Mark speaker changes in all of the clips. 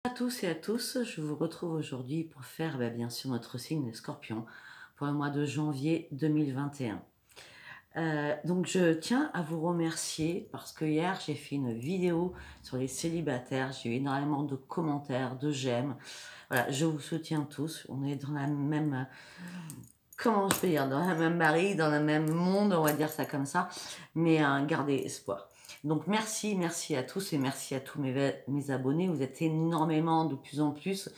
Speaker 1: À tous et à tous, je vous retrouve aujourd'hui pour faire bien sûr notre signe des scorpions pour le mois de janvier 2021. Donc je tiens à vous remercier parce que hier j'ai fait une vidéo sur les célibataires, j'ai eu énormément de commentaires, de j'aime. Voilà, je vous soutiens tous, on est dans la même, comment je peux dire, dans la même barrique, dans le même monde, on va dire ça comme ça, mais gardez espoir. Donc merci à tous et merci à tous mes abonnés, vous êtes énormément, de plus en plus,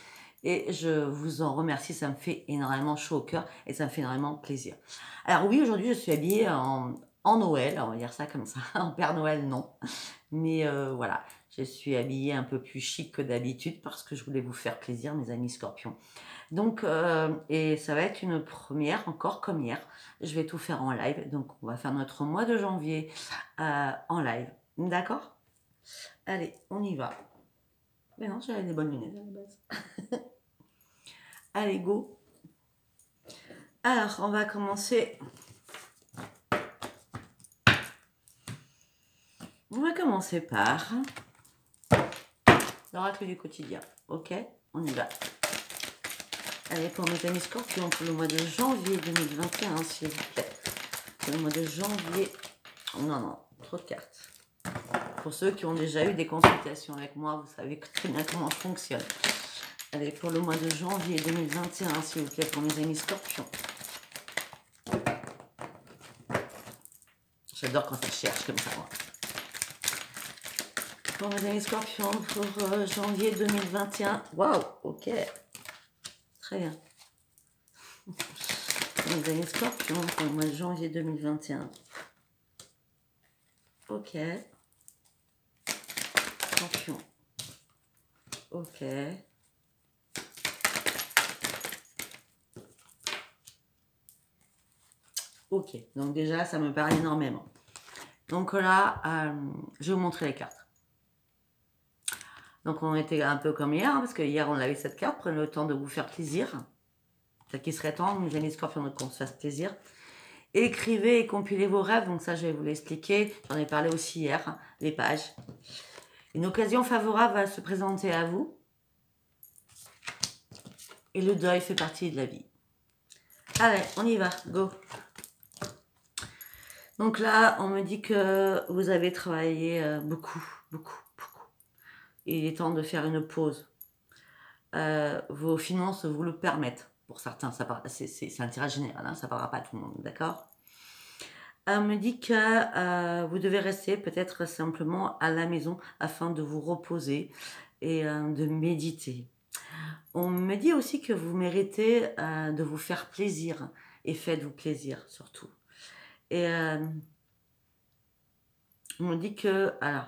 Speaker 1: et je vous en remercie, ça me fait énormément chaud au cœur et ça me fait énormément plaisir. Alors oui, aujourd'hui je suis habillée en Noël, on va dire ça comme ça, en Père Noël non, mais voilà, je suis habillée un peu plus chic que d'habitude parce que je voulais vous faire plaisir mes amis scorpions. Donc, et ça va être une première, encore comme hier. Je vais tout faire en live. Donc, on va faire notre mois de janvier en live. D'accord? Allez, on y va. Mais non, j'avais des bonnes lunettes à la base. Allez, go. Alors, on va commencer. On va commencer par l'oracle du quotidien. Ok? On y va. Allez, pour mes amis scorpions, pour le mois de janvier 2021, s'il vous plaît. Pour le mois de janvier. Non, trop de cartes. Pour ceux qui ont déjà eu des consultations avec moi, vous savez très bien comment je fonctionne. Allez, pour le mois de janvier 2021, s'il vous plaît, pour mes amis scorpions. J'adore quand ça cherche comme ça, moi. Pour mes amis scorpions, pour janvier 2021. Waouh, ok. Très bien. Pour mes amis scorpions, pour le mois de janvier 2021. Ok. Scorpion. Ok. Ok, donc déjà, ça me parle énormément. Donc là, je vais vous montrer les cartes. Donc on était un peu comme hier, parce que hier on avait cette carte, prenez le temps de vous faire plaisir. Ça qui serait temps, mes amis scorpions, qu'on se fasse plaisir. Écrivez et compilez vos rêves, donc ça je vais vous l'expliquer, j'en ai parlé aussi hier, les pages. Une occasion favorable va se présenter à vous. Et le deuil fait partie de la vie. Allez, on y va, go. Donc là, on me dit que vous avez travaillé beaucoup. Il est temps de faire une pause. Vos finances vous le permettent. Pour certains, c'est un tirage général, hein, ça ne parlera pas à tout le monde, d'accord? On me dit que vous devez rester peut-être simplement à la maison afin de vous reposer et de méditer. On me dit aussi que vous méritez de vous faire plaisir et faites-vous plaisir surtout. Et on me dit que, alors,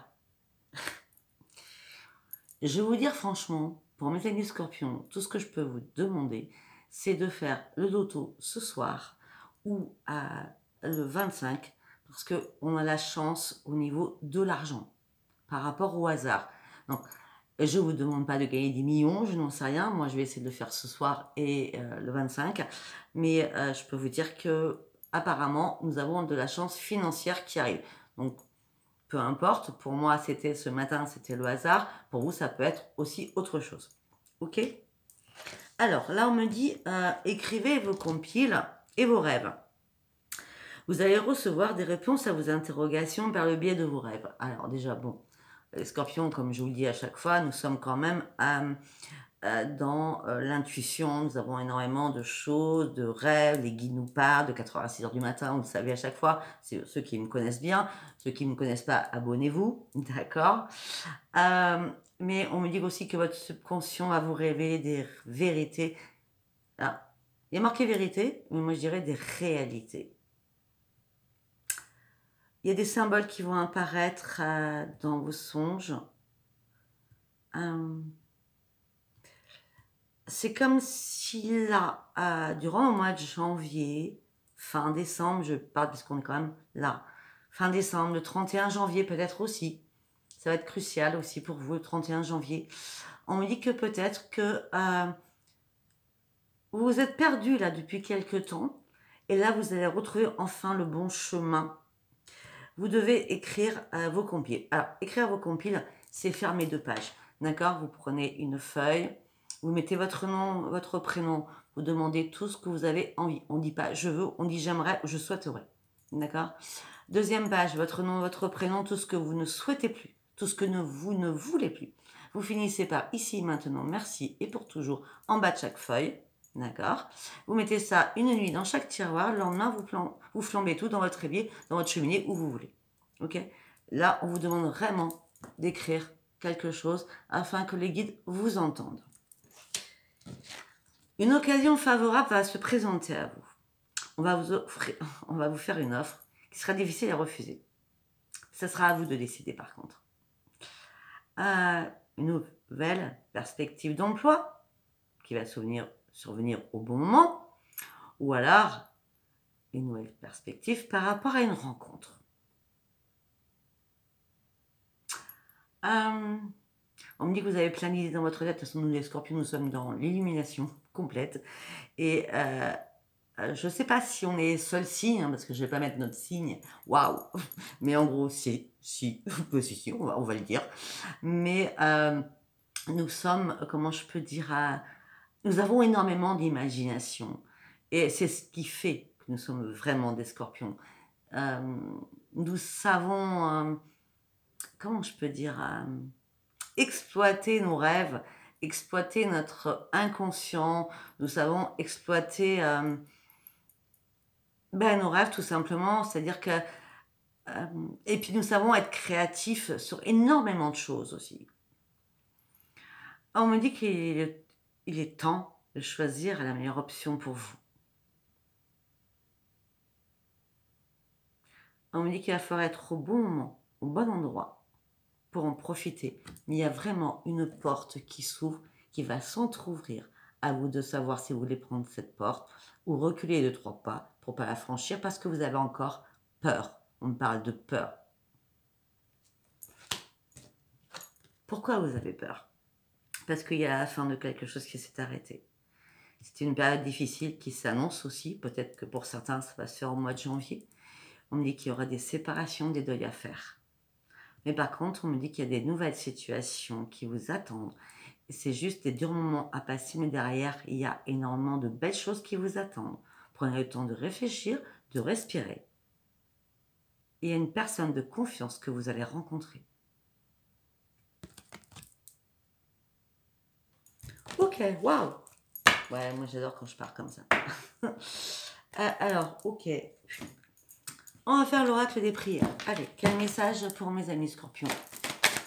Speaker 1: je vais vous dire franchement, pour mes amis scorpions, tout ce que je peux vous demander, c'est de faire le loto ce soir ou le 25, parce qu'on a la chance au niveau de l'argent par rapport au hasard. Donc, je ne vous demande pas de gagner des millions, je n'en sais rien. Moi, je vais essayer de le faire ce soir et le 25. Mais je peux vous dire que apparemment, nous avons de la chance financière qui arrive. Donc, peu importe. Pour moi, c'était ce matin, c'était le hasard. Pour vous, ça peut être aussi autre chose. Ok? Alors, là, on me dit, écrivez vos compiles et vos rêves. Vous allez recevoir des réponses à vos interrogations par le biais de vos rêves. Alors déjà, bon, les scorpions, comme je vous le dis à chaque fois, nous sommes quand même dans l'intuition. Nous avons énormément de choses, de rêves. Les guides nous parlent de 86 heures du matin, vous le savez à chaque fois. C'est ceux qui me connaissent bien. Ceux qui ne me connaissent pas, abonnez-vous, d'accord? Mais on me dit aussi que votre subconscient va vous révéler des vérités. Alors, il y a marqué vérité, mais moi je dirais des réalités. Il y a des symboles qui vont apparaître dans vos songes. C'est comme si là, durant le mois de janvier, fin décembre, je parle parce qu'on est quand même là, fin décembre, le 31 janvier peut-être aussi, ça va être crucial aussi pour vous, le 31 janvier. On me dit que peut-être que vous vous êtes perdu là depuis quelques temps, et là vous allez retrouver enfin le bon chemin. Vous devez écrire vos compiles. Alors, écrire vos compiles, c'est fermer 2 pages. D'accord? Vous prenez une feuille, vous mettez votre nom, votre prénom, vous demandez tout ce que vous avez envie. On ne dit pas je veux, on dit j'aimerais ou je souhaiterais. D'accord? Deuxième page, votre nom, votre prénom, tout ce que vous ne souhaitez plus, tout ce que vous ne voulez plus. Vous finissez par ici, maintenant, merci et pour toujours, en bas de chaque feuille. D'accord? Vous mettez ça une nuit dans chaque tiroir. Le lendemain, vous flambez tout dans votre évier, dans votre cheminée, où vous voulez. Ok? Là, on vous demande vraiment d'écrire quelque chose afin que les guides vous entendent. Une occasion favorable va se présenter à vous. On va vous faire une offre qui sera difficile à refuser. Ce sera à vous de décider par contre. Une nouvelle perspective d'emploi qui va survenir au bon moment, ou alors une nouvelle perspective par rapport à une rencontre. On me dit que vous avez plein d'idées dans votre tête. De toute façon, nous les scorpions, nous sommes dans l'illumination complète. Et je ne sais pas si on est seul signe, parce que je ne vais pas mettre notre signe. Waouh! Mais en gros, si, on va le dire. Mais nous sommes, comment je peux dire, nous avons énormément d'imagination. Et c'est ce qui fait que nous sommes vraiment des scorpions. Nous savons, comment je peux dire, exploiter nos rêves, exploiter notre inconscient. Nous savons exploiter nos rêves tout simplement. C'est-à-dire que... et puis nous savons être créatifs sur énormément de choses aussi. On me dit qu'il est temps de choisir la meilleure option pour vous. On me dit qu'il va falloir être au bon moment, au bon endroit pour en profiter. Mais il y a vraiment une porte qui s'ouvre, qui va s'entrouvrir. À vous de savoir si vous voulez prendre cette porte ou reculer 2-3 pas pour ne pas la franchir parce que vous avez encore peur. On me parle de peur. Pourquoi vous avez peur? Parce qu'il y a la fin de quelque chose qui s'est arrêté. C'est une période difficile qui s'annonce aussi. Peut-être que pour certains, ça va se faire au mois de janvier. On me dit qu'il y aura des séparations, des deuils à faire. Mais par contre, on me dit qu'il y a des nouvelles situations qui vous attendent. C'est juste des durs moments à passer, mais derrière, il y a énormément de belles choses qui vous attendent. Prenez le temps de réfléchir, de respirer. Il y a une personne de confiance que vous allez rencontrer. Ok, waouh! Ouais, moi j'adore quand je pars comme ça. Alors, ok. On va faire l'oracle des prières. Allez, quel message pour mes amis scorpions?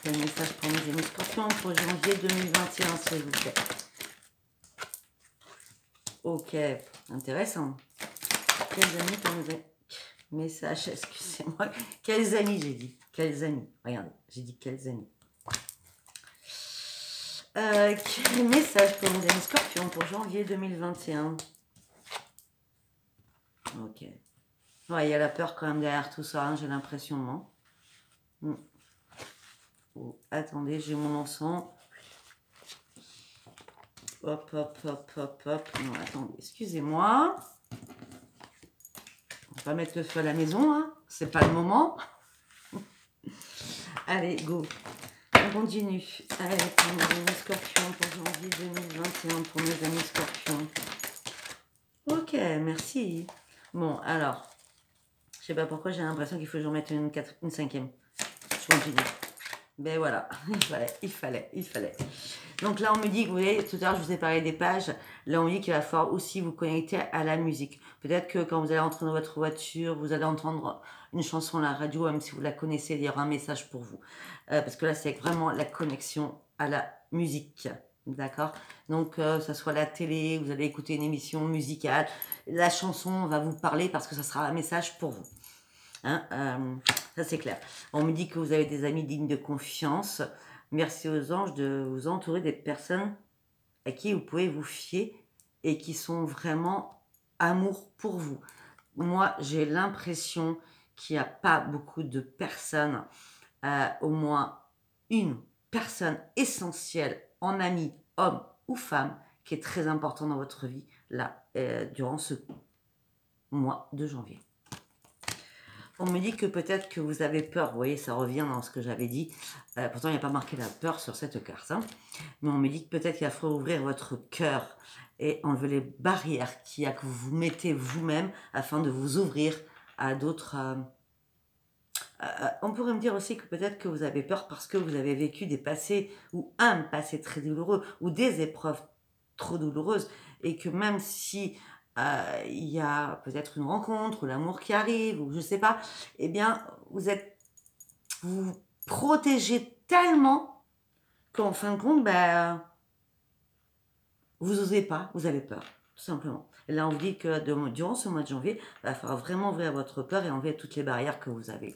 Speaker 1: Quel message pour mes amis scorpions pour janvier 2021, s'il vous plaît? Ok, intéressant. Quels amis pour mes amis? Message, excusez-moi. Quels amis, j'ai dit? Quels amis? Regardez, j'ai dit quels amis. Quel message pour mes amis scorpions pour janvier 2021? Ok. Ouais, il y a la peur quand même derrière tout ça, hein, j'ai l'impression, non? Oh, attendez, j'ai mon encens. Hop, hop, hop, hop, hop. Non, attendez, excusez-moi. On va pas mettre le feu à la maison, hein. C'est pas le moment. Allez, go. On continue. Allez, pour mes amis scorpions pour janvier 2021, pour mes amis scorpions. Ok, merci. Bon, alors, je sais pas pourquoi j'ai l'impression qu'il faut que j'en mette une cinquième. Je continue. Ben voilà, il fallait. Donc là, on me dit que, vous voyez, tout à l'heure, je vous ai parlé des pages. Là, on me dit qu'il va falloir aussi vous connecter à la musique. Peut-être que quand vous allez entrer dans votre voiture, vous allez entendre une chanson à la radio, même si vous la connaissez, il y aura un message pour vous. Parce que là, c'est vraiment la connexion à la musique. D'accord? Donc, ça soit la télé, vous allez écouter une émission musicale. La chanson va vous parler parce que ça sera un message pour vous. Hein, ça c'est clair. On me dit que vous avez des amis dignes de confiance. Merci aux anges de vous entourer des personnes à qui vous pouvez vous fier et qui sont vraiment amour pour vous. Moi, j'ai l'impression qu'il n'y a pas beaucoup de personnes, au moins une personne essentielle en ami, homme ou femme, qui est très important dans votre vie, là, durant ce mois de janvier. On me dit que peut-être que vous avez peur. Vous voyez, ça revient dans ce que j'avais dit. Pourtant, il n'y a pas marqué la peur sur cette carte. Hein. Mais on me dit que peut-être qu'il faut ouvrir votre cœur et enlever les barrières qu'il y a que vous mettez vous-même afin de vous ouvrir à d'autres... on pourrait me dire aussi que peut-être que vous avez peur parce que vous avez vécu des passés ou un passé très douloureux ou des épreuves trop douloureuses et que même si il y a peut-être une rencontre ou l'amour qui arrive ou je sais pas, eh bien vous vous protégez tellement qu'en fin de compte, vous osez pas, vous avez peur, tout simplement. Et là, on vous dit que durant ce mois de janvier, il va falloir vraiment ouvrir votre peur et enlever toutes les barrières que vous avez.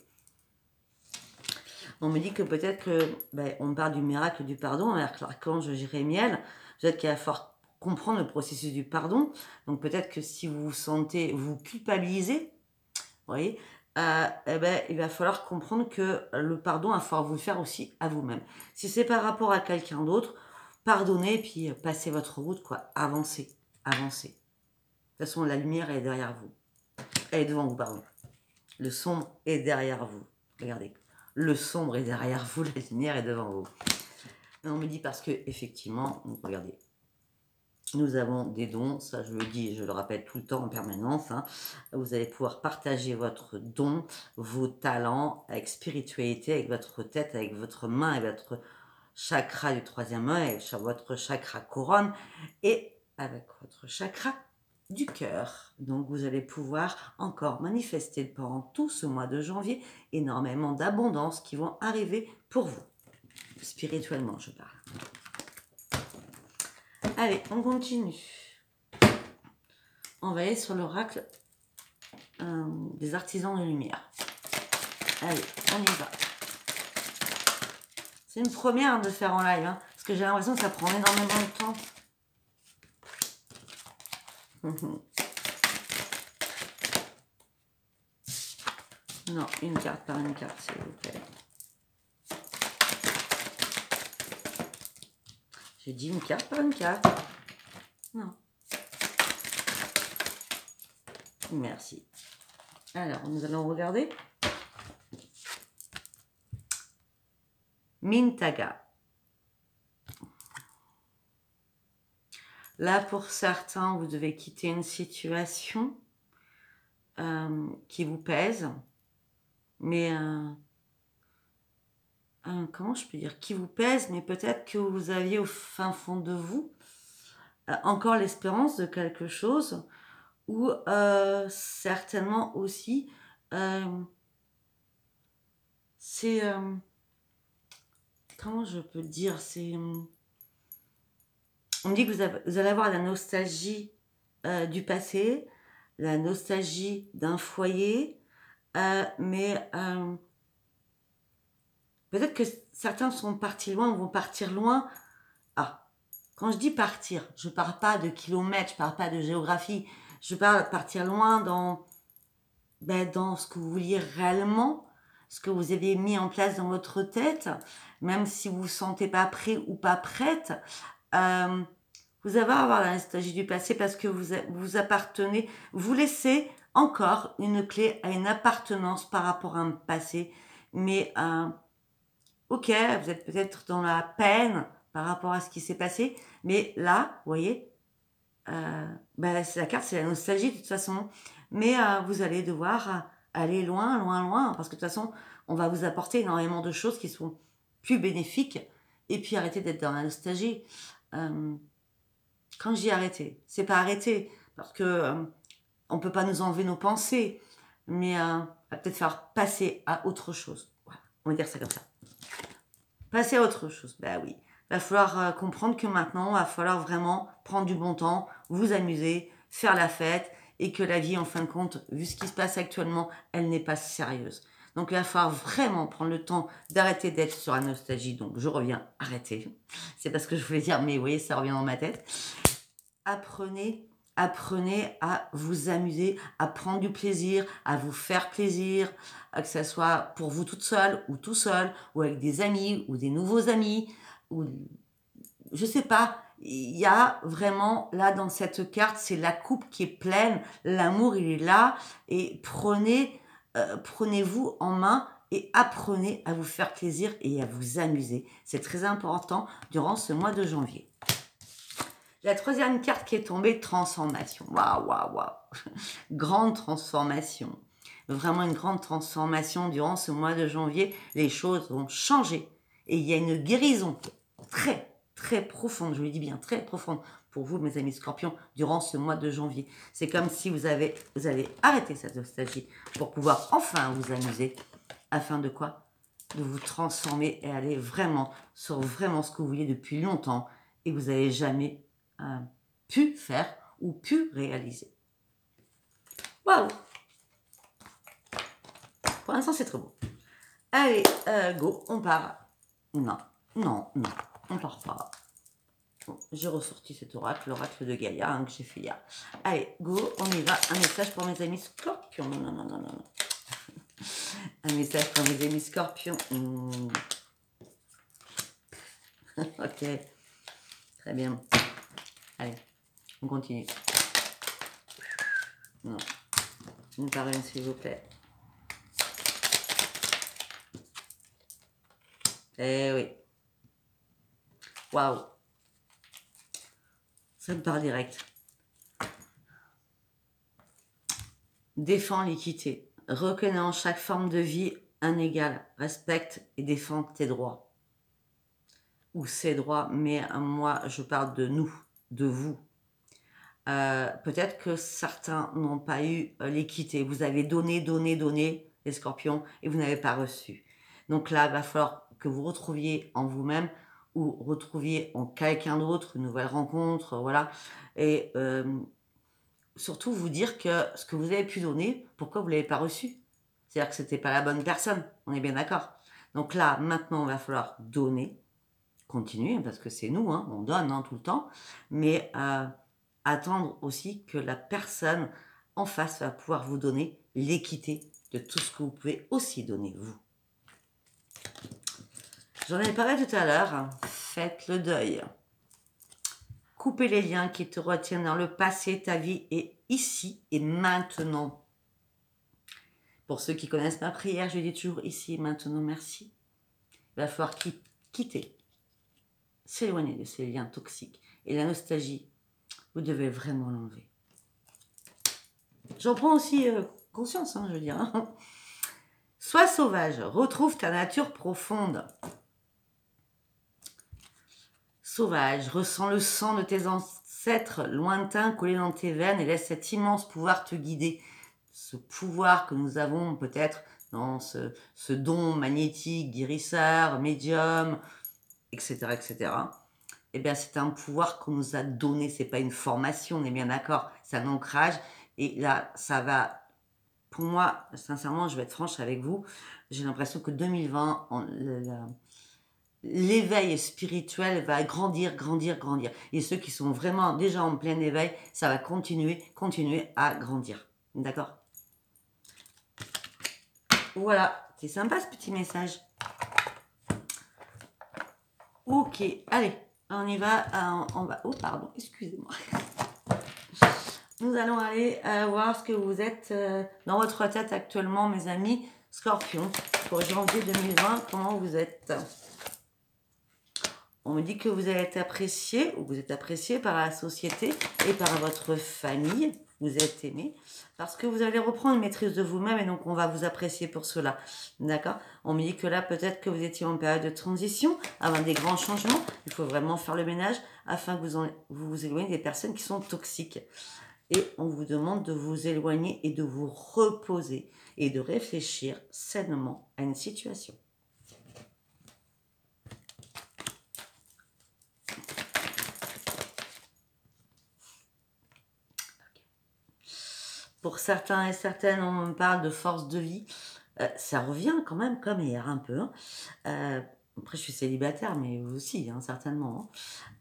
Speaker 1: On me dit que peut-être que, on parle du miracle du pardon avec l'archange Jérémiel. Peut-être qu'il va falloir comprendre le processus du pardon. Donc peut-être que si vous vous sentez, vous culpabilisez, vous voyez, il va falloir comprendre que le pardon, il va falloir vous le faire aussi à vous-même. Si c'est par rapport à quelqu'un d'autre, pardonnez et puis passez votre route, quoi. Avancez, avancez. De toute façon, la lumière est derrière vous. Elle est devant vous, pardon. Le sombre est derrière vous. Regardez. Le sombre est derrière vous, la lumière est devant vous. On me dit parce que, effectivement, regardez, nous avons des dons, ça je le dis et je le répète tout le temps en permanence, hein. Vous allez pouvoir partager votre don, vos talents avec spiritualité, avec votre tête, avec votre main, avec votre chakra du troisième œil, avec votre chakra couronne et avec votre chakra du cœur. Donc vous allez pouvoir encore manifester pendant tout ce mois de janvier énormément d'abondance qui vont arriver pour vous. Spirituellement, je parle. Allez, on continue. On va aller sur l'oracle des artisans de lumière. Allez, on y va. C'est une première de faire en live, hein, parce que j'ai l'impression que ça prend énormément de temps. Non, une carte par une carte, s'il vous plaît. J'ai dit une carte par une carte. Non. Merci. Alors, nous allons regarder. Mintaga. Là, pour certains, vous devez quitter une situation qui vous pèse. Mais, comment je peux dire, qui vous pèse, mais peut-être que vous aviez au fin fond de vous encore l'espérance de quelque chose, ou certainement aussi, c'est, comment je peux dire, c'est, on me dit que vous allez avoir la nostalgie du passé, la nostalgie d'un foyer, mais peut-être que certains sont partis loin ou vont partir loin. Ah, quand je dis partir, je ne parle pas de kilomètres, je ne parle pas de géographie. Je parle de partir loin dans ce que vous vouliez réellement, ce que vous avez mis en place dans votre tête, même si vous ne vous sentez pas prêt ou pas prête. Vous allez avoir la nostalgie du passé parce que vous appartenez, vous laissez encore une clé à une appartenance par rapport à un passé. Mais ok, vous êtes peut-être dans la peine par rapport à ce qui s'est passé, mais là, vous voyez, la carte, c'est la nostalgie de toute façon. Mais vous allez devoir aller loin, loin, loin, parce que de toute façon, on va vous apporter énormément de choses qui sont plus bénéfiques, et puis arrêter d'être dans la nostalgie. Quand je dis arrêter, c'est pas arrêter, parce que on peut pas nous enlever nos pensées, mais va peut-être faire passer à autre chose. Voilà, on va dire ça comme ça. Passer à autre chose, oui. Il va falloir comprendre que maintenant, il va falloir vraiment prendre du bon temps, vous amuser, faire la fête, et que la vie, en fin de compte, vu ce qui se passe actuellement, elle n'est pas sérieuse. Donc, il va falloir vraiment prendre le temps d'arrêter d'être sur la nostalgie. Donc, je reviens, arrêtez. C'est pas ce que je voulais dire, mais vous voyez, ça revient dans ma tête. Apprenez à vous amuser, à prendre du plaisir, à vous faire plaisir, que ce soit pour vous toute seule ou tout seul, ou avec des amis ou des nouveaux amis, ou je sais pas. Il y a vraiment, là, dans cette carte, c'est la coupe qui est pleine, l'amour, il est là, et prenez prenez-vous en main et apprenez à vous faire plaisir et à vous amuser. C'est très important durant ce mois de janvier. La troisième carte qui est tombée, transformation. Waouh, waouh, waouh. Grande transformation. Vraiment une grande transformation durant ce mois de janvier. Les choses vont changer. Et il y a une guérison très, très profonde, je vous le dis bien, très profonde pour vous, mes amis scorpions, durant ce mois de janvier. C'est comme si vous allez arrêter cette nostalgie pour pouvoir enfin vous amuser. Afin de quoi? De vous transformer et aller vraiment sur vraiment ce que vous vouliez depuis longtemps et vous n'avez jamais pu faire ou pu réaliser. Waouh! Pour l'instant, c'est très beau. Allez, go, on part. Non, non, non, on part pas. Bon, j'ai ressorti cet oracle, l'oracle de Gaïa, que j'ai fait hier. Allez, go, on y va. Un message pour mes amis scorpions. Non, non, non, non, non. Un message pour mes amis scorpions. Ok, très bien. Allez, on continue. Non, une par une, s'il vous plaît. Eh oui. Waouh. Ça me parle direct. Défends l'équité. Reconnais en chaque forme de vie un égal. Respecte et défends tes droits. Ou ses droits, mais moi, je parle de nous, de vous. Peut-être que certains n'ont pas eu l'équité. Vous avez donné, les scorpions, et vous n'avez pas reçu. Donc là, il va falloir que vous retrouviez en vous-même ou retrouviez en quelqu'un d'autre une nouvelle rencontre, voilà. Et surtout vous dire que ce que vous avez pu donner, pourquoi vous ne l'avez pas reçu? C'est-à-dire que ce n'était pas la bonne personne, on est bien d'accord. Donc là, maintenant, il va falloir donner, continuer, parce que c'est nous, hein, on donne tout le temps, mais attendre aussi que la personne en face va pouvoir vous donner l'équité de tout ce que vous pouvez aussi donner, vous. J'en ai parlé tout à l'heure, faites le deuil. Coupez les liens qui te retiennent dans le passé, ta vie est ici et maintenant. Pour ceux qui connaissent ma prière, je dis toujours ici et maintenant, merci. Il va falloir quitter, s'éloigner de ces liens toxiques. Et la nostalgie, vous devez vraiment l'enlever. J'en prends aussi conscience, je veux dire. Sois sauvage, retrouve ta nature profonde. Sauvage, ressens le sang de tes ancêtres lointains collé dans tes veines et laisse cet immense pouvoir te guider. Ce pouvoir que nous avons peut-être dans ce don magnétique, guérisseur, médium, etc., etc. Eh bien, c'est un pouvoir qu'on nous a donné, c'est pas une formation, on est bien d'accord, c'est un ancrage. Et là, ça va, pour moi, sincèrement, je vais être franche avec vous, j'ai l'impression que 2020, l'éveil spirituel va grandir, grandir, grandir. Et ceux qui sont vraiment déjà en plein éveil, ça va continuer à grandir. D'accord? Voilà, c'est sympa ce petit message. Ok, allez, on y va. On va. Oh, pardon, excusez-moi. Nous allons aller voir ce que vous êtes dans votre tête actuellement, mes amis scorpions, pour janvier 2020. Comment vous êtes? On me dit que vous allez être apprécié, ou vous êtes apprécié par la société et par votre famille. Vous êtes aimé parce que vous allez reprendre une maîtrise de vous-même et donc on va vous apprécier pour cela. D'accord? On me dit que là, peut-être que vous étiez en période de transition, avant des grands changements. Il faut vraiment faire le ménage afin que vous vous éloigniez des personnes qui sont toxiques. Et on vous demande de vous éloigner et de vous reposer et de réfléchir sainement à une situation. Pour certains et certaines, on me parle de force de vie. Ça revient quand même comme hier un peu. Après, je suis célibataire, mais vous aussi, certainement.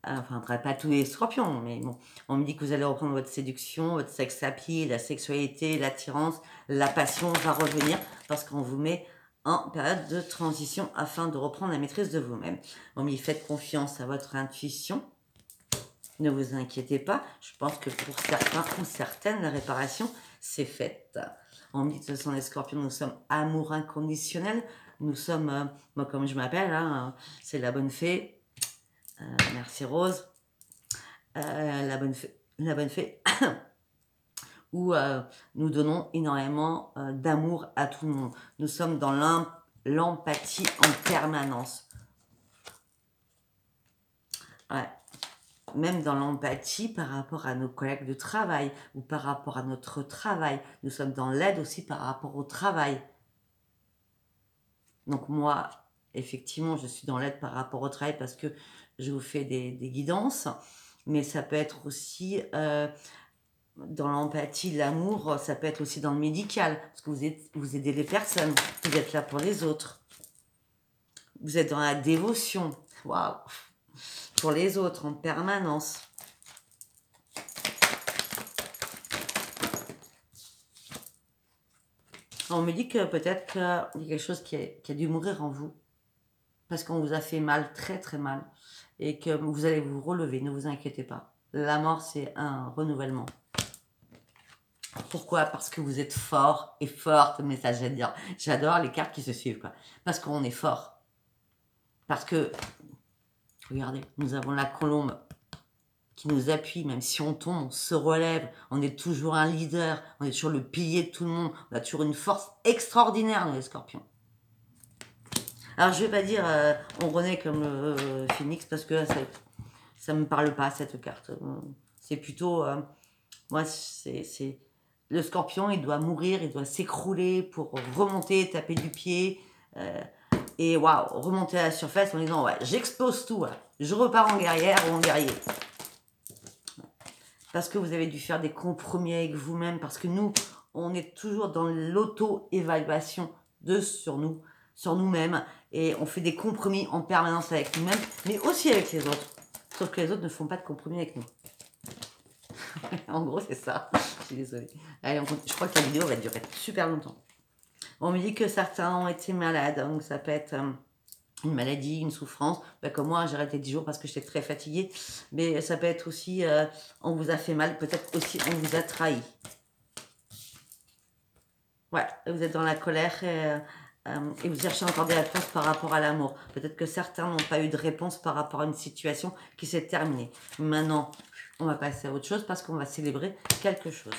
Speaker 1: Enfin, après, pas tous les scorpions, mais bon. On me dit que vous allez reprendre votre séduction, votre sex appeal, la sexualité, l'attirance, la passion va revenir parce qu'on vous met en période de transition afin de reprendre la maîtrise de vous-même. On me dit, faites confiance à votre intuition. Ne vous inquiétez pas, je pense que pour certains ou certaines, la réparation, c'est faite. On me dit que ce sont les scorpions, nous sommes amour inconditionnel. Nous sommes, moi comme je m'appelle, hein, c'est la bonne fée. Merci Rose. La bonne fée. Où nous donnons énormément d'amour à tout le monde. Nous sommes dans l'empathie en permanence. Ouais. Même dans l'empathie par rapport à nos collègues de travail ou par rapport à notre travail. Nous sommes dans l'aide aussi par rapport au travail. Donc moi, effectivement, je suis dans l'aide par rapport au travail parce que je vous fais des guidances. Mais ça peut être aussi dans l'empathie, l'amour, ça peut être aussi dans le médical. Parce que vous aidez les personnes. Vous êtes là pour les autres. Vous êtes dans la dévotion. Waouh! Pour les autres en permanence. On me dit que peut-être qu'il y a quelque chose qui a dû mourir en vous. Parce qu'on vous a fait mal, très très mal. Et que vous allez vous relever, ne vous inquiétez pas. La mort, c'est un renouvellement. Pourquoi? Parce que vous êtes fort et forte, mais ça j'adore les cartes qui se suivent, quoi. Parce qu'on est fort. Parce que, regardez, nous avons la colombe qui nous appuie, même si on tombe, on se relève, on est toujours un leader, on est toujours le pilier de tout le monde, on a toujours une force extraordinaire, nous les scorpions. Alors je vais pas dire on renaît comme le phénix, parce que ça me parle pas, cette carte. C'est plutôt, moi c'est le scorpion, il doit mourir, il doit s'écrouler pour remonter, taper du pied, et waouh, remonter à la surface en disant ouais, j'explose tout, ouais. Je repars en guerrière ou en guerrier. Parce que vous avez dû faire des compromis avec vous-même, parce que nous, on est toujours dans l'auto-évaluation sur nous-mêmes, et on fait des compromis en permanence avec nous-mêmes, mais aussi avec les autres. Sauf que les autres ne font pas de compromis avec nous. En gros, c'est ça. Je suis désolée. Allez, je crois que la vidéo va durer super longtemps. On me dit que certains ont été malades, donc ça peut être une maladie, une souffrance. Ben, comme moi, j'ai arrêté 10 jours parce que j'étais très fatiguée. Mais ça peut être aussi, on vous a fait mal, peut-être aussi on vous a trahi. Ouais, vous êtes dans la colère et vous cherchez encore des réponses par rapport à l'amour. Peut-être que certains n'ont pas eu de réponse par rapport à une situation qui s'est terminée. Maintenant, on va passer à autre chose parce qu'on va célébrer quelque chose.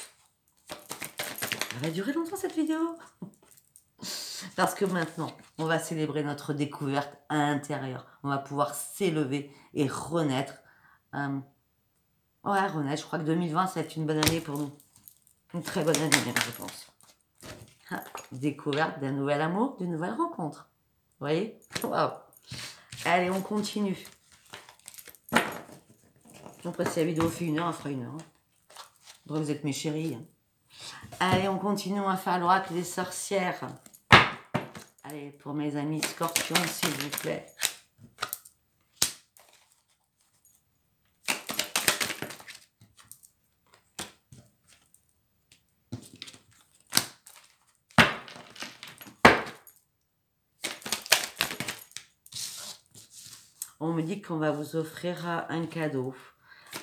Speaker 1: Ça va durer longtemps cette vidéo. Parce que maintenant, on va célébrer notre découverte à l'intérieur. On va pouvoir s'élever et renaître. Ouais, renaître. Je crois que 2020, ça va être une bonne année pour nous. Une très bonne année, je pense. Découverte d'un nouvel amour, d'une nouvelle rencontre. Vous voyez? Waouh! Allez, on continue. Après, si la vidéo fait 1 heure, elle fera 1 heure. Donc, vous êtes mes chéris. Allez, on continue. On va faire l'oracle des sorcières. Allez, pour mes amis scorpions, s'il vous plaît. On me dit qu'on va vous offrir un cadeau.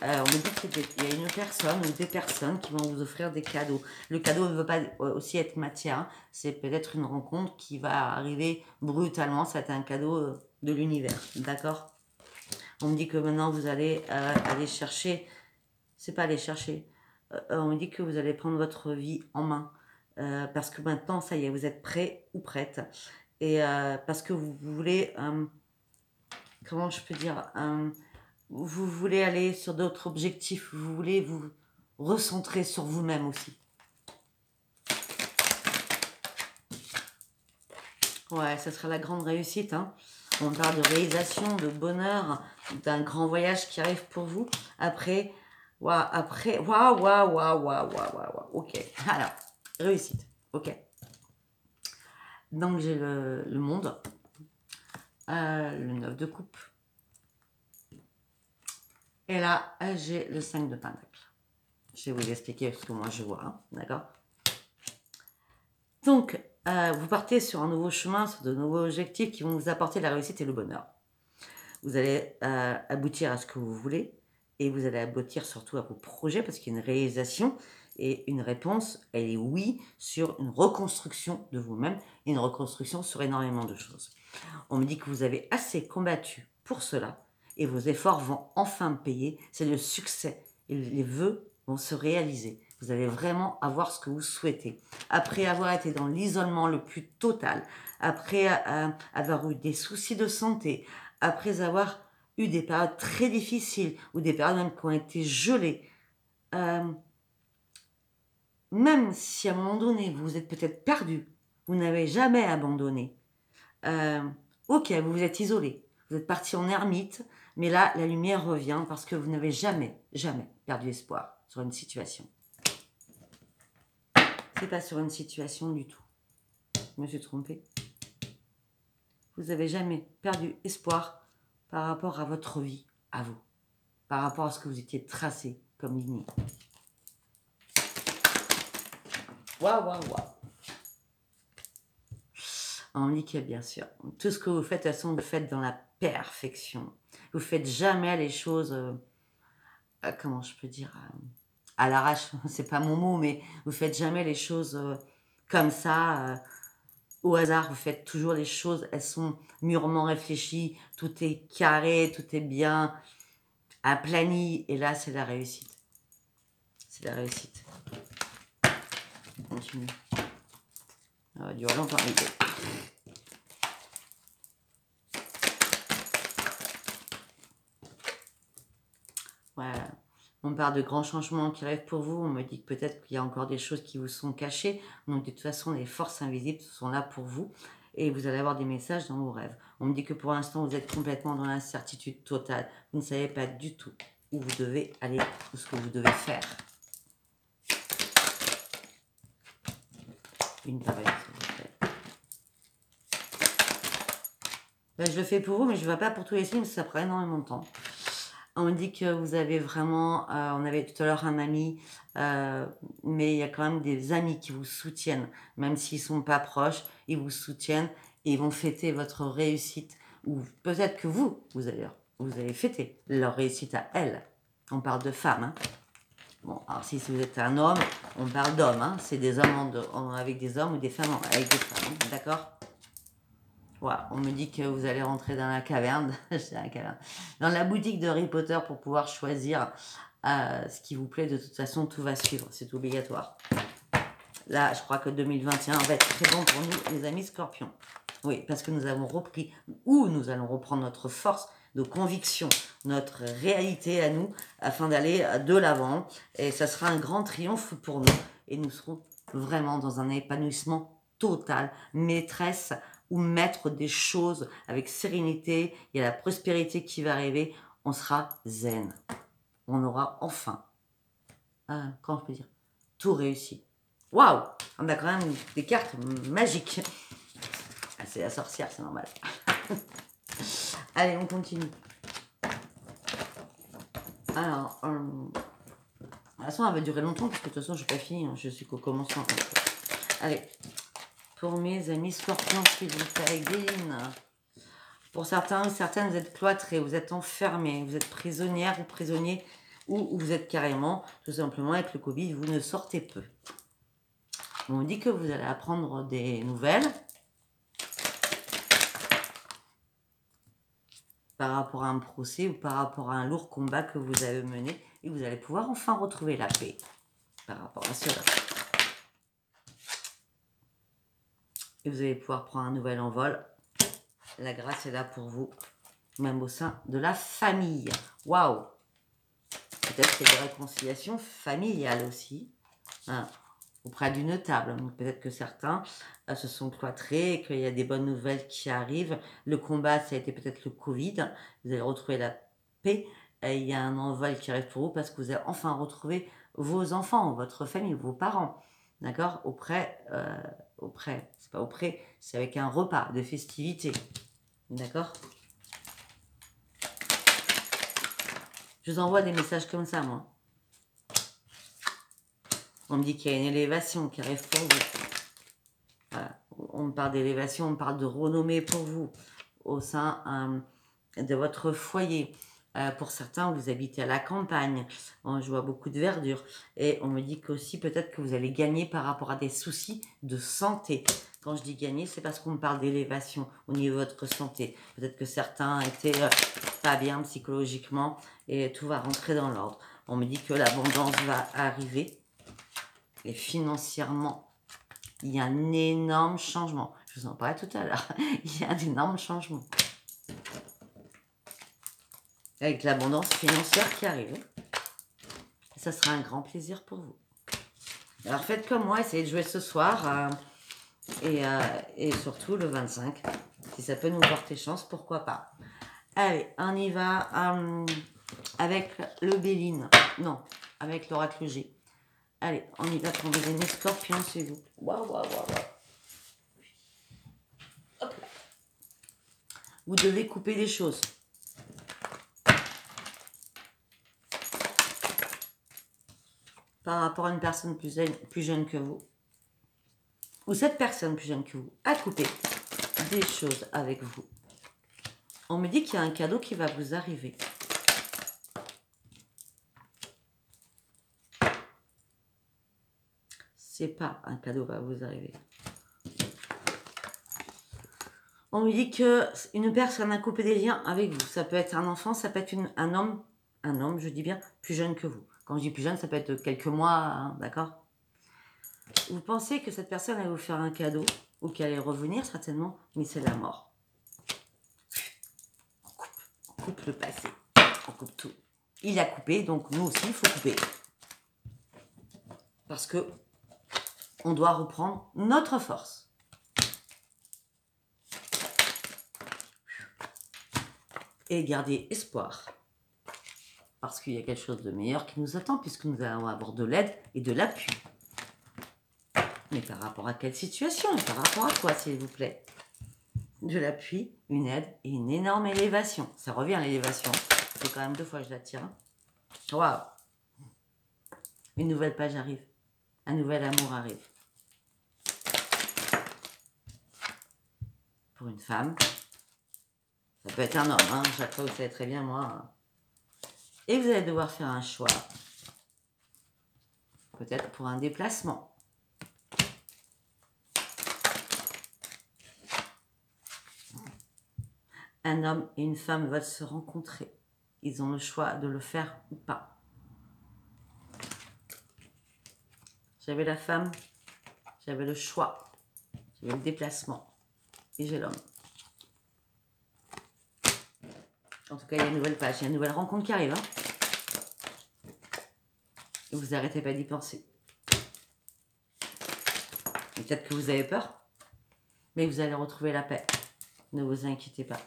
Speaker 1: On me dit qu'il y a une personne ou des personnes qui vont vous offrir des cadeaux. Le cadeau ne veut pas aussi être matière. Hein. C'est peut-être une rencontre qui va arriver brutalement. C'est un cadeau de l'univers. D'accord? On me dit que maintenant vous allez aller chercher. C'est pas aller chercher. On me dit que vous allez prendre votre vie en main. Parce que maintenant, ça y est, vous êtes prêt ou prête. Et parce que vous voulez... comment je peux dire, vous voulez aller sur d'autres objectifs, vous voulez vous recentrer sur vous-même aussi. Ouais, ça sera la grande réussite. Hein. On parle de réalisation, de bonheur, d'un grand voyage qui arrive pour vous. Après, waouh, ok. Alors, réussite, ok. Donc, j'ai le monde. Le 9 de coupe. Et là, j'ai le 5 de pentacle. Je vais vous expliquer ce que moi je vois, hein, d'accord? Donc, vous partez sur un nouveau chemin, sur de nouveaux objectifs qui vont vous apporter la réussite et le bonheur. Vous allez aboutir à ce que vous voulez. et vous allez aboutir surtout à vos projets parce qu'il y a une réalisation et une réponse, elle est oui sur une reconstruction de vous-même et une reconstruction sur énormément de choses. On me dit que vous avez assez combattu pour cela et vos efforts vont enfin payer. C'est le succès et les vœux vont se réaliser. Vous allez vraiment avoir ce que vous souhaitez. Après avoir été dans l'isolement le plus total, après avoir eu des soucis de santé, après avoir eu des périodes très difficiles ou des périodes même qui ont été gelées, même si à un moment donné vous êtes peut-être perdu, vous n'avez jamais abandonné. Ok, vous vous êtes isolé, vous êtes parti en ermite, mais là, la lumière revient parce que vous n'avez jamais, jamais perdu espoir sur une situation. C'est pas sur une situation du tout. Je me suis trompée. Vous n'avez jamais perdu espoir par rapport à votre vie, à vous, par rapport à ce que vous étiez tracé comme lignée. Waouh, waouh, waouh. On dit que bien sûr, tout ce que vous faites, de toute façon, vous le faites dans la perfection. Vous faites jamais les choses, comment je peux dire, à l'arrache, c'est pas mon mot, mais vous faites jamais les choses comme ça, au hasard. Vous faites toujours les choses, elles sont mûrement réfléchies, tout est carré, tout est bien aplani, et là, c'est la réussite. C'est la réussite. On continue. Ça va durer longtemps. Voilà. On parle de grands changements qui arrivent pour vous. On me dit que peut-être qu'il y a encore des choses qui vous sont cachées. Donc, de toute façon, les forces invisibles sont là pour vous. Et vous allez avoir des messages dans vos rêves. On me dit que pour l'instant, vous êtes complètement dans l'incertitude totale. Vous ne savez pas du tout où vous devez aller ou ce que vous devez faire. Une pareille, s'il vous plaît. Ben, je le fais pour vous, mais je ne le fais pas pour tous les signes, parce que ça prend énormément de temps. On me dit que vous avez vraiment, on avait tout à l'heure un ami, mais il y a quand même des amis qui vous soutiennent, même s'ils ne sont pas proches, ils vous soutiennent et ils vont fêter votre réussite. Ou peut-être que vous allez fêter leur réussite à elles. On parle de femmes. Hein. Bon, alors si vous êtes un homme, on parle d'hommes. Hein. C'est des hommes avec des hommes ou des femmes avec des femmes. Hein. D'accord ? Voilà, on me dit que vous allez rentrer dans la caverne, dans la boutique de Harry Potter pour pouvoir choisir ce qui vous plaît. De toute façon, tout va suivre, c'est obligatoire. Là, je crois que 2021 va être très bon pour nous, les amis Scorpions. Oui, parce que nous avons repris, ou nous allons reprendre notre force, nos convictions, notre réalité à nous, afin d'aller de l'avant. Et ça sera un grand triomphe pour nous. Et nous serons vraiment dans un épanouissement total, maîtresse ou maître des choses avec sérénité. Il y a la prospérité qui va arriver. On sera zen. On aura enfin, comment je peux dire, tout réussi. Waouh! On a quand même des cartes magiques. Ah, c'est la sorcière, c'est normal. Allez, on continue. Alors, de toute façon, elle va durer longtemps parce que de toute façon, je n'ai pas fini. Hein, je suis qu'au commencement. Allez. Pour mes amis Scorpions, s'il vous plaît, Guéline. Pour certains ou certaines, vous êtes cloîtrés, vous êtes enfermés, vous êtes prisonnière ou prisonnier, ou vous êtes carrément, tout simplement, avec le Covid, vous ne sortez peu. On dit que vous allez apprendre des nouvelles par rapport à un procès ou par rapport à un lourd combat que vous avez mené, et vous allez pouvoir enfin retrouver la paix par rapport à cela. Et vous allez pouvoir prendre un nouvel envol. La grâce est là pour vous, même au sein de la famille. Waouh! Peut-être qu'il y a des réconciliations familiales aussi, hein, auprès d'une table. Peut-être que certains se sont cloîtrés, qu'il y a des bonnes nouvelles qui arrivent. Le combat, ça a été peut-être le Covid. Vous allez retrouver la paix. Et il y a un envol qui arrive pour vous parce que vous allez enfin retrouver vos enfants, votre famille, vos parents. D'accord? C'est pas auprès, c'est avec un repas de festivité. D'accord? Je vous envoie des messages comme ça, moi. On me dit qu'il y a une élévation qui arrive pour vous. Voilà. On me parle d'élévation, on me parle de renommée pour vous au sein de votre foyer. Pour certains, vous habitez à la campagne. Je vois beaucoup de verdure. Et on me dit qu'aussi, peut-être que vous allez gagner par rapport à des soucis de santé. Quand je dis gagner, c'est parce qu'on me parle d'élévation au niveau de votre santé. Peut-être que certains étaient pas bien psychologiquement et tout va rentrer dans l'ordre. On me dit que l'abondance va arriver. Et financièrement, il y a un énorme changement. Je vous en parlais tout à l'heure. Il y a un énorme changement. Avec l'abondance financière qui arrive. Et ça sera un grand plaisir pour vous. Alors faites comme moi, essayez de jouer ce soir. Et surtout le 25. Si ça peut nous porter chance, pourquoi pas. Allez, on y va avec le Béline. Non, avec l'oracle G. Allez, on y va pour mes amis scorpions, c'est vous. Waouh, waouh, waouh, waouh. Hop là. Vous devez couper des choses. Par rapport à une personne plus jeune que vous. Ou cette personne plus jeune que vous a coupé des choses avec vous. On me dit qu'il y a un cadeau qui va vous arriver. C'est pas un cadeau va vous arriver. On me dit qu'une personne a coupé des liens avec vous. Ça peut être un enfant, ça peut être un homme, je dis bien, plus jeune que vous. Quand je dis plus jeune, ça peut être quelques mois, hein, d'accord? Vous pensez que cette personne allait vous faire un cadeau, ou qu'elle allait revenir certainement, mais c'est la mort. On coupe le passé, on coupe tout. Il a coupé, donc nous aussi, il faut couper. Parce que on doit reprendre notre force. Et garder espoir. Parce qu'il y a quelque chose de meilleur qui nous attend, puisque nous allons avoir de l'aide et de l'appui. Mais par rapport à quelle situation et par rapport à quoi, s'il vous plaît? De l'appui, une aide et une énorme élévation. Ça revient à l'élévation. C'est quand même 2 fois que je la tire. Waouh! Une nouvelle page arrive. Un nouvel amour arrive. Pour une femme. Ça peut être un homme, hein. Chaque fois, vous savez très bien, moi. Et vous allez devoir faire un choix. Peut-être pour un déplacement. Un homme et une femme veulent se rencontrer. Ils ont le choix de le faire ou pas. J'avais la femme, j'avais le choix, j'avais le déplacement et j'ai l'homme. En tout cas, il y a une nouvelle page, il y a une nouvelle rencontre qui arrive. Hein. Et vous n'arrêtez pas d'y penser. Peut-être que vous avez peur, mais vous allez retrouver la paix. Ne vous inquiétez pas.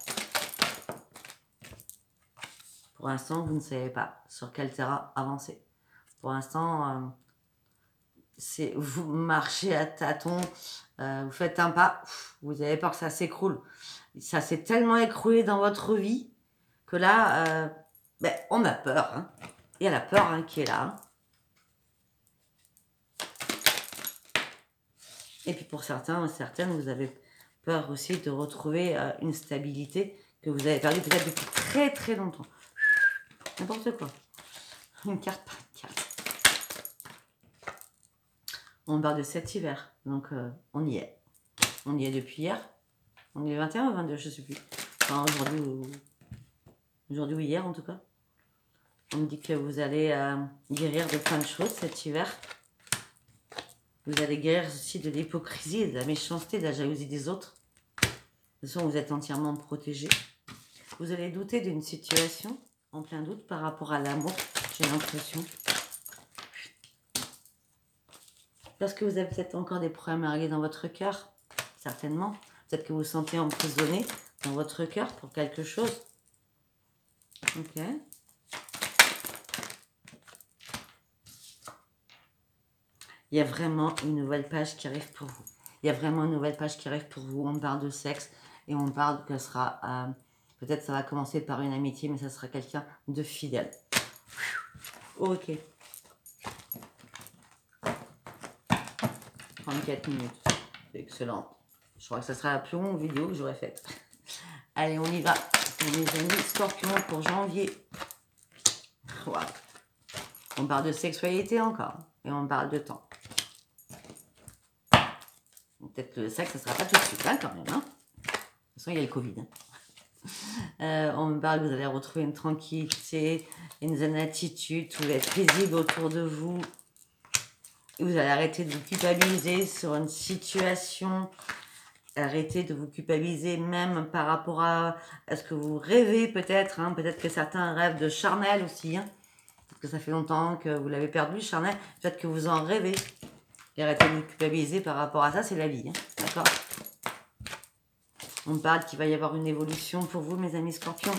Speaker 1: Pour l'instant, vous ne savez pas sur quel terrain avancer. Pour l'instant, vous marchez à tâtons, vous faites un pas, vous avez peur que ça s'écroule. Ça s'est tellement écroulé dans votre vie que là, on a peur. Hein. Il y a la peur hein, qui est là. Hein. Et puis pour certains et certaines, vous avez peur aussi de retrouver une stabilité que vous avez perdue peut-être depuis très très longtemps. N'importe quoi. Une carte par carte. On parle de cet hiver. Donc, on y est. On y est depuis hier. On est le 21 ou 22, je ne sais plus. Enfin, aujourd'hui ou hier, en tout cas. On me dit que vous allez guérir de plein de choses cet hiver. Vous allez guérir aussi de l'hypocrisie, de la méchanceté, de la jalousie des autres. De toute façon, vous êtes entièrement protégé. Vous allez douter d'une situation, en plein doute, par rapport à l'amour, j'ai l'impression. Parce que vous avez peut-être encore des problèmes à régler dans votre cœur, certainement. Peut-être que vous vous sentez emprisonné dans votre cœur pour quelque chose. Ok. Il y a vraiment une nouvelle page qui arrive pour vous. Il y a vraiment une nouvelle page qui arrive pour vous. On parle de sexe et on parle que ce sera... peut-être ça va commencer par une amitié, mais ça sera quelqu'un de fidèle. Ok. 34 minutes. C'est excellent. Je crois que ça sera la plus longue vidéo que j'aurais faite. Allez, on y va. Pour mes amis scorpions pour janvier Wow. On parle de sexualité encore. Et on parle de temps. Peut-être que le sexe, ça ne sera pas tout de suite, hein, quand même. Hein. De toute façon, il y a le Covid. Hein. On me parle que vous allez retrouver une tranquillité, une zen attitude, tout va être paisible autour de vous. Et vous allez arrêter de vous culpabiliser sur une situation. Arrêtez de vous culpabiliser même par rapport à ce que vous rêvez peut-être. Hein. Peut-être que certains rêvent de charnel aussi. Hein. Parce que ça fait longtemps que vous l'avez perdu, charnel. Peut-être que vous en rêvez. Et arrêtez de vous culpabiliser par rapport à ça, c'est la vie. Hein. D'accord? On parle qu'il va y avoir une évolution pour vous, mes amis scorpions.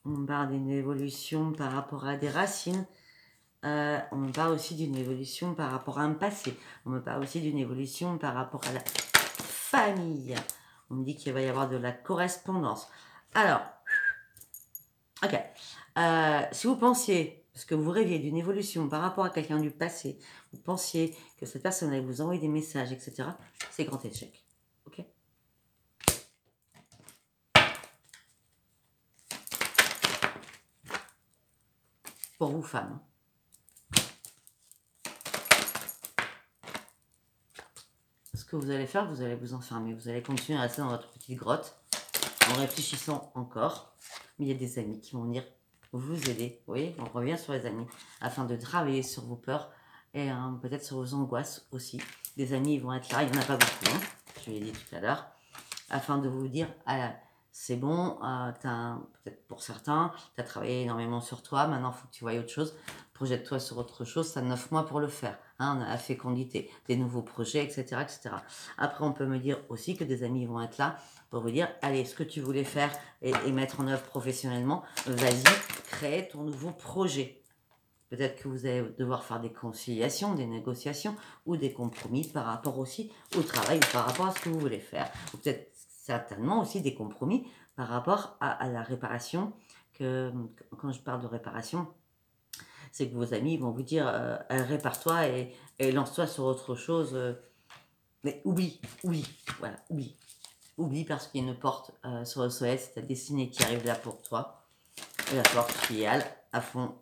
Speaker 1: On parle d'une évolution par rapport à des racines. On me parle aussi d'une évolution par rapport à un passé. On me parle aussi d'une évolution par rapport à la famille. On me dit qu'il va y avoir de la correspondance. Alors, ok. Si vous pensiez, parce que vous rêviez d'une évolution par rapport à quelqu'un du passé, vous pensiez que cette personne allait vous envoyer des messages, etc., c'est grand échec. Ok? Pour vous, femmes. Ce que vous allez faire, vous allez vous enfermer. Vous allez continuer à rester dans votre petite grotte en réfléchissant encore. Mais il y a des amis qui vont venir vous aider. Vous voyez, on revient sur les amis afin de travailler sur vos peurs et peut-être sur vos angoisses aussi. Des amis ils vont être là, il n'y en a pas beaucoup, hein, je l'ai dit tout à l'heure, afin de vous dire, ah, c'est bon, peut-être pour certains, tu as travaillé énormément sur toi, maintenant il faut que tu voies autre chose. Projette-toi sur autre chose, ça a 9 mois pour le faire. Hein, on a la fécondité, des nouveaux projets, etc., etc. Après, on peut me dire aussi que des amis vont être là pour vous dire, allez, ce que tu voulais faire et mettre en œuvre professionnellement, vas-y, crée ton nouveau projet. Peut-être que vous allez devoir faire des conciliations, des négociations ou des compromis par rapport aussi au travail ou par rapport à ce que vous voulez faire. Ou peut-être certainement aussi des compromis par rapport à la réparation. Quand je parle de réparation, c'est que vos amis vont vous dire répare-toi et lance-toi sur autre chose. Mais oublie, voilà, oublie. Oublie parce qu'il y a une porte sur le soleil, c'est ta destinée qui arrive là pour toi. Et la porte qui est à fond.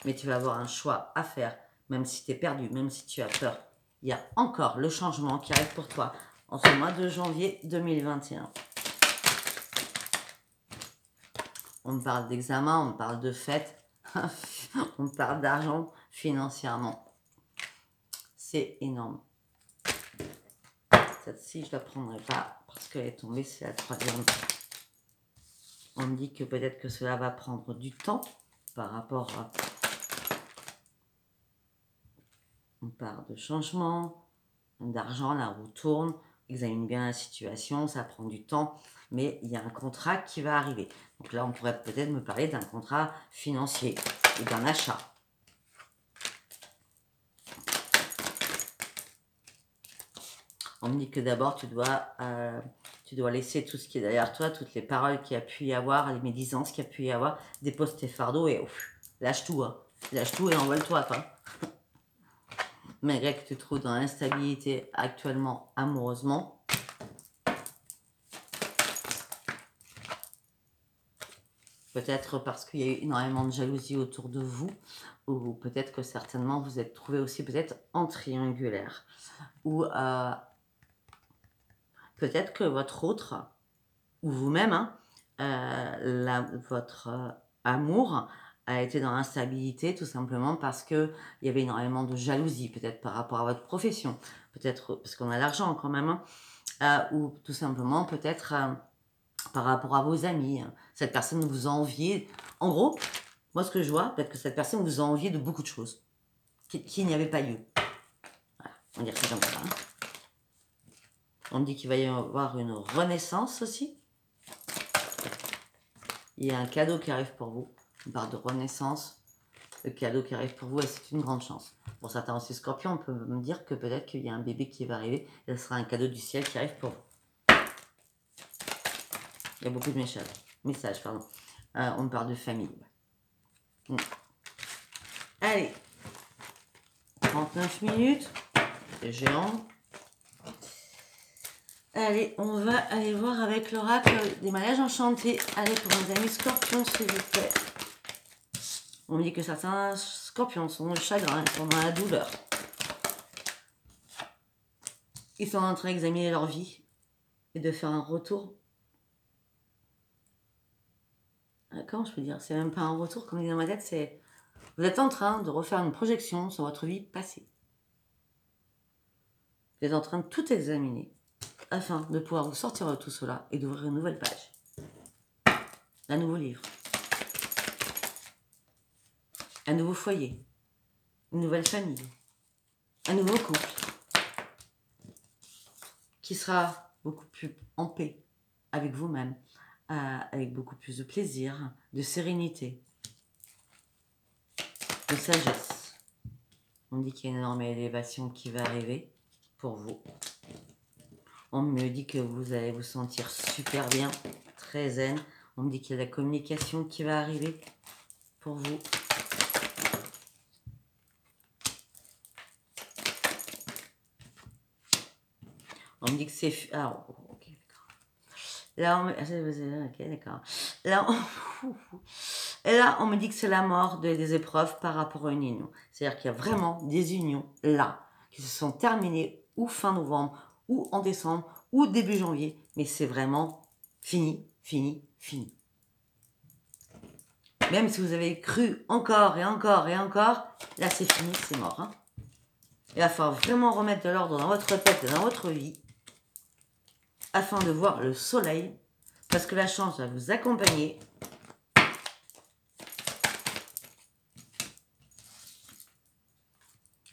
Speaker 1: Mais tu vas avoir un choix à faire, même si tu es perdu, même si tu as peur. Il y a encore le changement qui arrive pour toi en ce mois de janvier 2021. On me parle d'examen, on me parle de fête. On me parle d'argent financièrement. C'est énorme. Cette-ci, je ne la prendrai pas parce qu'elle est tombée, c'est la troisième. On me dit que peut-être que cela va prendre du temps par rapport à... On parle de changement, d'argent, la roue tourne, examine bien la situation, ça prend du temps, mais il y a un contrat qui va arriver. Donc là, on pourrait peut-être me parler d'un contrat financier ou d'un achat. On me dit que d'abord, tu dois laisser tout ce qui est derrière toi, toutes les paroles qu'il y a pu y avoir, les médisances qu'il y a pu y avoir, dépose tes fardeaux et lâche tout. Hein. Lâche tout et envole-toi. Malgré que tu te trouves dans l'instabilité actuellement amoureusement, peut-être parce qu'il y a eu énormément de jalousie autour de vous, ou peut-être que certainement vous êtes trouvé aussi peut-être en triangulaire, ou peut-être que votre autre, ou vous-même, hein, votre amour a été dans l'instabilité tout simplement parce qu'il y avait énormément de jalousie, peut-être par rapport à votre profession, peut-être parce qu'on a l'argent quand même, hein, ou tout simplement peut-être par rapport à vos amis. Hein. Cette personne vous a envié. En gros, moi ce que je vois, peut-être que cette personne vous a envié de beaucoup de choses qui n'y avaient pas lieu. Voilà, on dirait ça comme ça. Hein. On me dit qu'il va y avoir une renaissance aussi. Il y a un cadeau qui arrive pour vous. On parle de renaissance. Le cadeau qui arrive pour vous, et c'est une grande chance. Pour certains aussi scorpions, on peut me dire que peut-être qu'il y a un bébé qui va arriver. Et ce sera un cadeau du ciel qui arrive pour vous. Il y a beaucoup de messages. Pardon. On me parle de famille. Allez. 39 minutes. C'est géant. Allez, on va aller voir avec l'oracle des mariages enchantés. Allez, pour mes amis scorpions, s'il vous plaît. On me dit que certains scorpions sont dans le chagrin, ils sont dans la douleur. Ils sont en train d'examiner leur vie et de faire un retour. Comment je peux dire? C'est même pas un retour, comme dit dans ma tête, c'est... Vous êtes en train de refaire une projection sur votre vie passée. Vous êtes en train de tout examiner afin de pouvoir vous sortir de tout cela et d'ouvrir une nouvelle page. Un nouveau livre. Un nouveau foyer. Une nouvelle famille. Un nouveau couple. Qui sera beaucoup plus en paix avec vous-même. Avec beaucoup plus de plaisir, de sérénité, de sagesse. On me dit qu'il y a une énorme élévation qui va arriver pour vous. On me dit que vous allez vous sentir super bien, très zen. On me dit qu'il y a la communication qui va arriver pour vous. On me dit que c'est... Ah, ok, d'accord. Là, ok, d'accord. Là, on me dit que c'est la mort des épreuves par rapport à une union. C'est-à-dire qu'il y a vraiment des unions là, qui se sont terminées ou fin novembre, ou en décembre, ou début janvier. Mais c'est vraiment fini, fini, fini. Même si vous avez cru encore et encore et encore, là c'est fini, c'est mort. Hein. Il va falloir vraiment remettre de l'ordre dans votre tête et dans votre vie, afin de voir le soleil, parce que la chance va vous accompagner.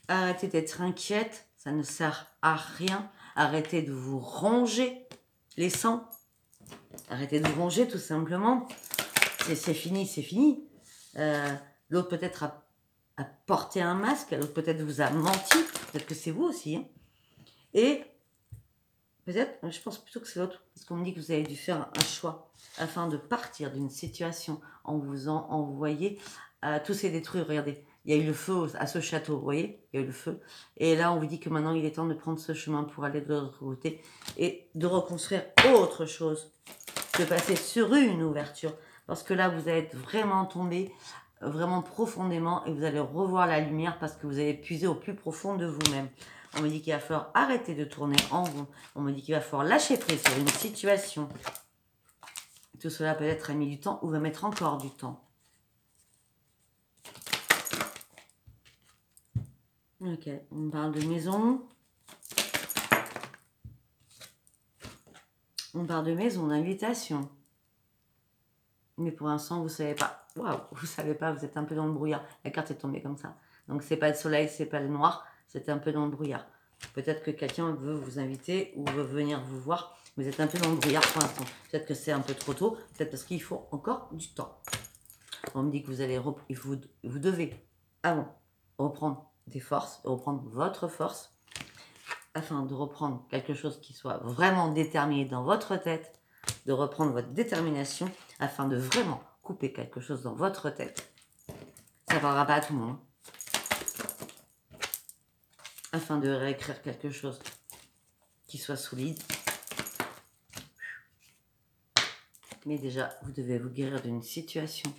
Speaker 1: Arrêtez d'être inquiète, ça ne sert à rien. Arrêtez de vous ronger les sangs. Arrêtez de vous ronger tout simplement. C'est fini, c'est fini. L'autre peut-être a porté un masque, l'autre peut-être vous a menti. Peut-être que c'est vous aussi. Hein. Et peut-être, je pense plutôt que c'est l'autre, parce qu'on me dit que vous avez dû faire un choix afin de partir d'une situation en vous envoyé. Tout s'est détruit, regardez. Il y a eu le feu à ce château, vous voyez? Il y a eu le feu. Et là, on vous dit que maintenant, il est temps de prendre ce chemin pour aller de l'autre côté et de reconstruire autre chose. De passer sur une ouverture. Parce que là, vous allez être vraiment tombé, vraiment profondément, et vous allez revoir la lumière parce que vous avez puisé au plus profond de vous-même. On me dit qu'il va falloir arrêter de tourner en rond. On me dit qu'il va falloir lâcher prise sur une situation. Tout cela peut-être a mis du temps ou va mettre encore du temps. Ok, on parle de maison. On parle de maison, d'invitation. Mais pour l'instant, vous ne savez pas. Waouh, vous ne savez pas, vous êtes un peu dans le brouillard. La carte est tombée comme ça. Donc, c'est pas le soleil, c'est pas le noir. C'est un peu dans le brouillard. Peut-être que quelqu'un veut vous inviter ou veut venir vous voir. Vous êtes un peu dans le brouillard pour l'instant. Peut-être que c'est un peu trop tôt. Peut-être parce qu'il faut encore du temps. On me dit que vous allez vous devez, avant, reprendre des forces, reprendre votre force, afin de reprendre quelque chose qui soit vraiment déterminé dans votre tête, de reprendre votre détermination, afin de vraiment couper quelque chose dans votre tête. Ça ne parlera pas à tout le monde. Afin de réécrire quelque chose qui soit solide. Mais déjà, vous devez vous guérir d'une situation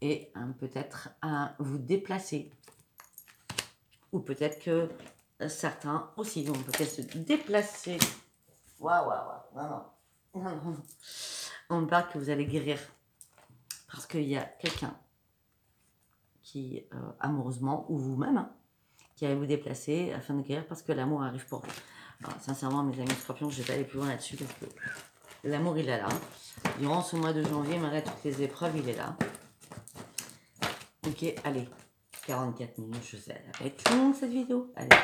Speaker 1: et peut-être vous déplacer. Ou peut-être que certains aussi vont peut-être se déplacer. Waouh, non. On me parle que vous allez guérir. Parce qu'il y a quelqu'un qui, amoureusement, ou vous-même, hein, qui allait vous déplacer afin de guérir parce que l'amour arrive pour vous. Alors, sincèrement, mes amis scorpions, je ne vais pas aller plus loin là-dessus parce que l'amour, il est là. Durant ce mois de janvier, malgré toutes les épreuves, il est là. Ok, allez. 44 minutes, je sais, elle va être longue cette vidéo. Allez,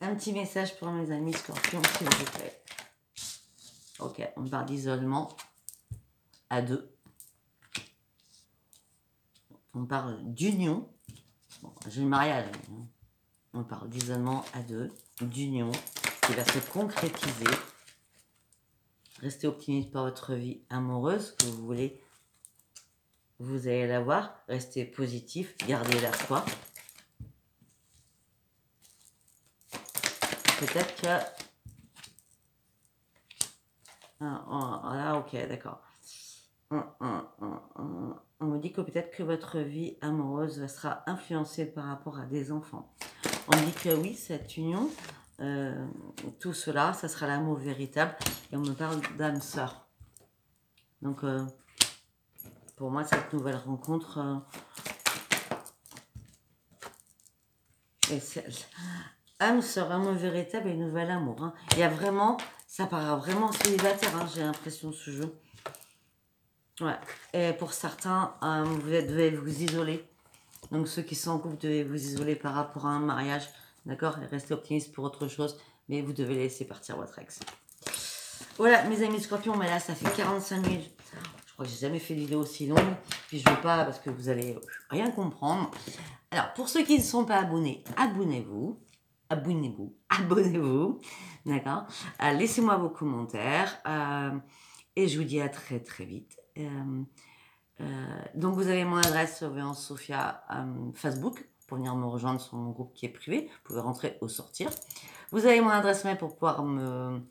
Speaker 1: un petit message pour mes amis scorpions, s'il vous plaît. Ok, on parle d'isolement à deux. On parle d'union. Bon, j'ai le mariage. Hein. On parle d'isolement à deux, d'union qui va se concrétiser. Restez optimiste pour votre vie amoureuse que vous voulez. Vous allez l'avoir. Restez positif, gardez la foi. Peut-être que Là, ok, d'accord. On me dit que peut-être que votre vie amoureuse sera influencée par rapport à des enfants. On dit que oui, cette union, tout cela, ça sera l'amour véritable. Et on me parle d'âme sœur. Donc, pour moi, cette nouvelle rencontre, âme sœur, amour véritable et nouvel amour. Hein. Il y a vraiment, ça paraît vraiment célibataire, hein, j'ai l'impression, ce jeu. Ouais. Et pour certains, vous devez vous isoler. Donc ceux qui sont en couple, devez vous isoler par rapport à un mariage. D'accord? Et rester optimiste pour autre chose. Mais vous devez laisser partir votre ex. Voilà, mes amis scorpions, mais là, ça fait 45 minutes. Je crois que j'ai jamais fait de vidéo aussi longue. Puis je veux pas, parce que vous allez rien comprendre. Alors, pour ceux qui ne sont pas abonnés, abonnez-vous. Abonnez-vous. Abonnez-vous. D'accord? Laissez-moi vos commentaires. Et je vous dis à très très vite. Donc vous avez mon adresse Surveillance Sophia Facebook pour venir me rejoindre sur mon groupe qui est privé. Vous pouvez rentrer ou sortir. Vous avez mon adresse mail pour pouvoir me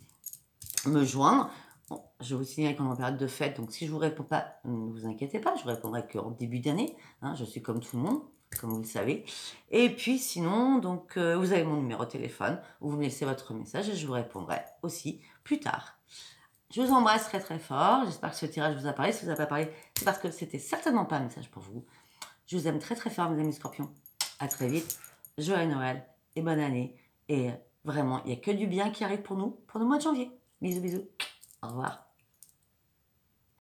Speaker 1: joindre. Bon, je vous signale qu'on est en période de fête, donc si je vous réponds pas, ne vous inquiétez pas, je vous répondrai qu'en début d'année. Hein, je suis comme tout le monde, comme vous le savez. Et puis sinon, donc vous avez mon numéro de téléphone, où vous me laissez votre message et je vous répondrai aussi plus tard. Je vous embrasse très très fort. J'espère que ce tirage vous a parlé. Si vous n'a pas parlé, c'est parce que c'était certainement pas un message pour vous. Je vous aime très très fort, mes amis scorpions. À très vite. Joyeux Noël et bonne année. Et vraiment, il n'y a que du bien qui arrive pour nous le mois de janvier. Bisous bisous. Au revoir.